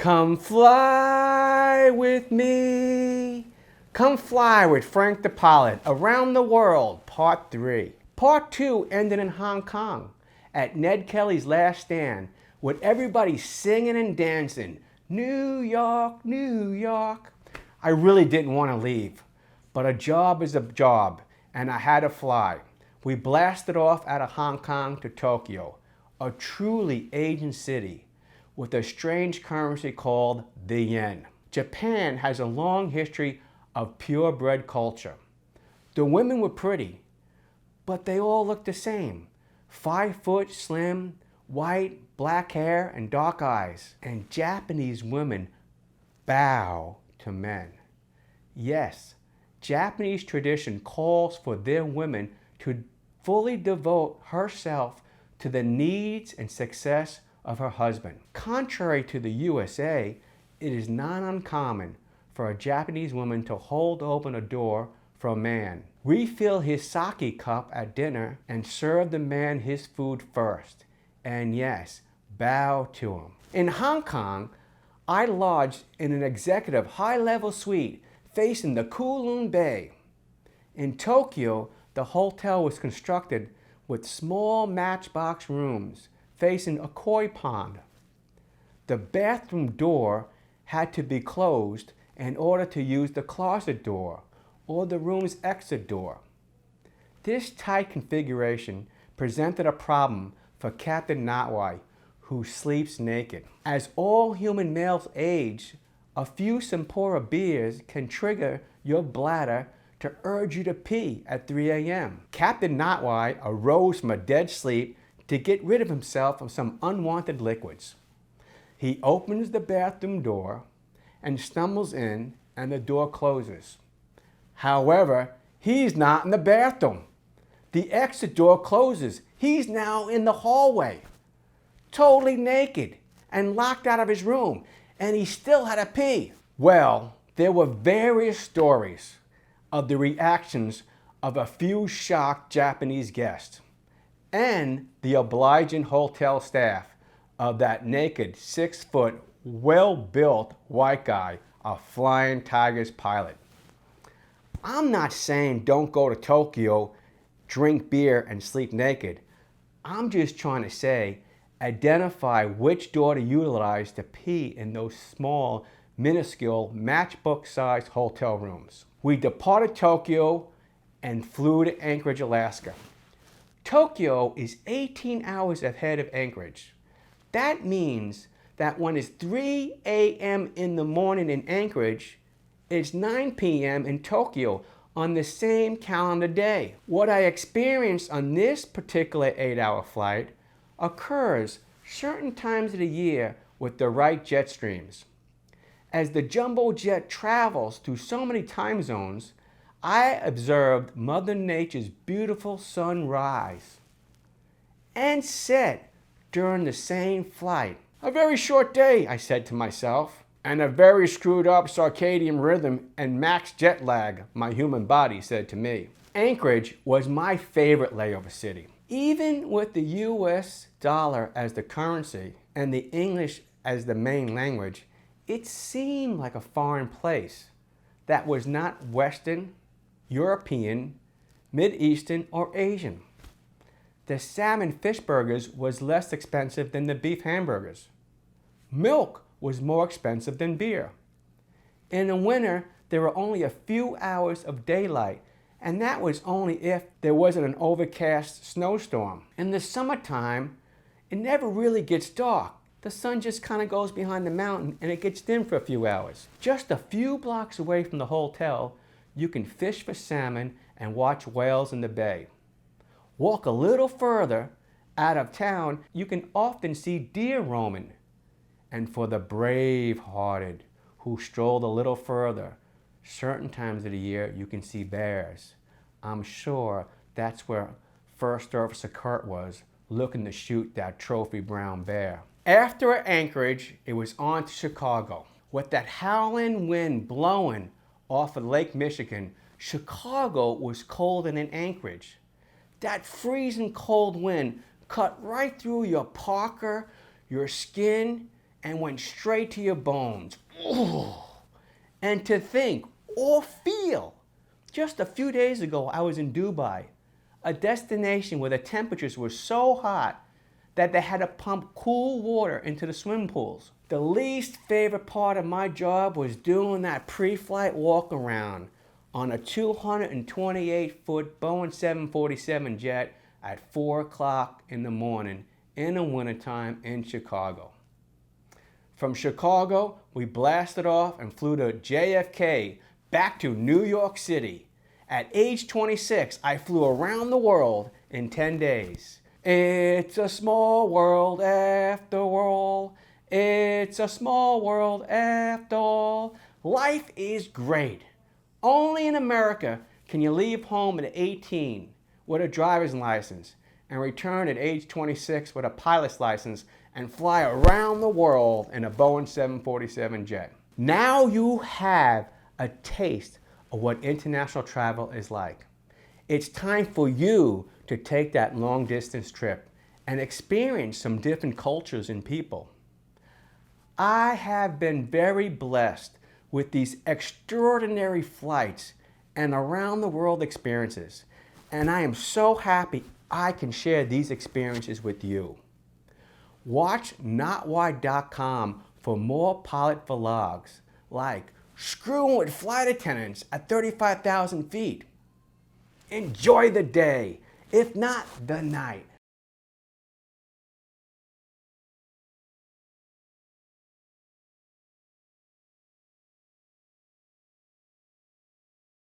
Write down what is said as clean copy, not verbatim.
Come fly with me. Come fly with Frank the Pilot around the world, part 3. Part 2 ended in Hong Kong at Ned Kelly's last stand with everybody singing and dancing. New York, New York. I really didn't want to leave, but a job is a job and I had to fly. We blasted off out of Hong Kong to Tokyo, a truly Asian city with a strange currency called the yen. Japan has a long history of purebred culture. The women were pretty, but they all looked the same. 5 foot, slim, white, black hair, and dark eyes. And Japanese women bow to men. Yes, Japanese tradition calls for their women to fully devote herself to the needs and success of her husband. Contrary to the USA, it is not uncommon for a Japanese woman to hold open a door for a man, refill his sake cup at dinner, and serve the man his food first. And yes, bow to him. In Hong Kong, I lodged in an executive high-level suite facing the Kowloon Bay. In Tokyo, the hotel was constructed with small matchbox rooms facing a koi pond. The bathroom door had to be closed in order to use the closet door or the room's exit door. This tight configuration presented a problem for Captain Notwai, who sleeps naked. As all human males age, a few Sampora beers can trigger your bladder to urge you to pee at 3 a.m. Captain Notwai arose from a dead sleep to get rid of himself of some unwanted liquids. He opens the bathroom door and stumbles in, and the door closes. However, he's not in the bathroom. The exit door closes. He's now in the hallway, totally naked and locked out of his room, and he still had to pee. Well, there were various stories of the reactions of a few shocked Japanese guests and the obliging hotel staff of that naked 6 foot, well-built white guy, a Flying Tigers pilot. I'm not saying don't go to Tokyo, drink beer, and sleep naked. I'm just trying to say identify which door to utilize to pee in those small, minuscule, matchbook-sized hotel rooms. We departed Tokyo and flew to Anchorage, Alaska. Tokyo is 18 hours ahead of Anchorage. That means that when it's 3 a.m. in the morning in Anchorage, it's 9 p.m. in Tokyo on the same calendar day. What I experienced on this particular 8-hour flight occurs certain times of the year with the right jet streams. As the jumbo jet travels through so many time zones, I observed Mother Nature's beautiful sun rise and set during the same flight. A very short day, I said to myself, and a very screwed up circadian rhythm and max jet lag, my human body said to me. Anchorage was my favorite layover city. Even with the US dollar as the currency and the English as the main language, it seemed like a foreign place that was not Western, European, Mid-Eastern, or Asian. The salmon fish burgers was less expensive than the beef hamburgers. Milk was more expensive than beer. In the winter, there were only a few hours of daylight, and that was only if there wasn't an overcast snowstorm. In the summertime, it never really gets dark. The sun just kind of goes behind the mountain and it gets dim for a few hours. Just a few blocks away from the hotel, you can fish for salmon and watch whales in the bay. Walk a little further out of town, you can often see deer roaming. And for the brave-hearted who strolled a little further, certain times of the year you can see bears. I'm sure that's where First Officer Kurt was, looking to shoot that trophy brown bear. After Anchorage, it was on to Chicago. With that howling wind blowing off of Lake Michigan, Chicago was colder than Anchorage. That freezing cold wind cut right through your parka, your skin, and went straight to your bones. Ooh. And to think or feel, just a few days ago I was in Dubai, a destination where the temperatures were so hot that they had to pump cool water into the swimming pools. The least favorite part of my job was doing that pre-flight walk around on a 228-foot Boeing 747 jet at 4 o'clock in the morning in the wintertime in Chicago. From Chicago, we blasted off and flew to JFK, back to New York City. At age 26, I flew around the world in 10 days. It's a small world after all. It's a small world after all. Life is great. Only in America can you leave home at 18 with a driver's license and return at age 26 with a pilot's license and fly around the world in a Boeing 747 jet. Now you have a taste of what international travel is like. It's time for you to take that long distance trip and experience some different cultures and people. I have been very blessed with these extraordinary flights and around the world experiences, and I am so happy I can share these experiences with you. Watch notwhy.com for more pilot vlogs like screwing with flight attendants at 35,000 feet. Enjoy the day, if not the night.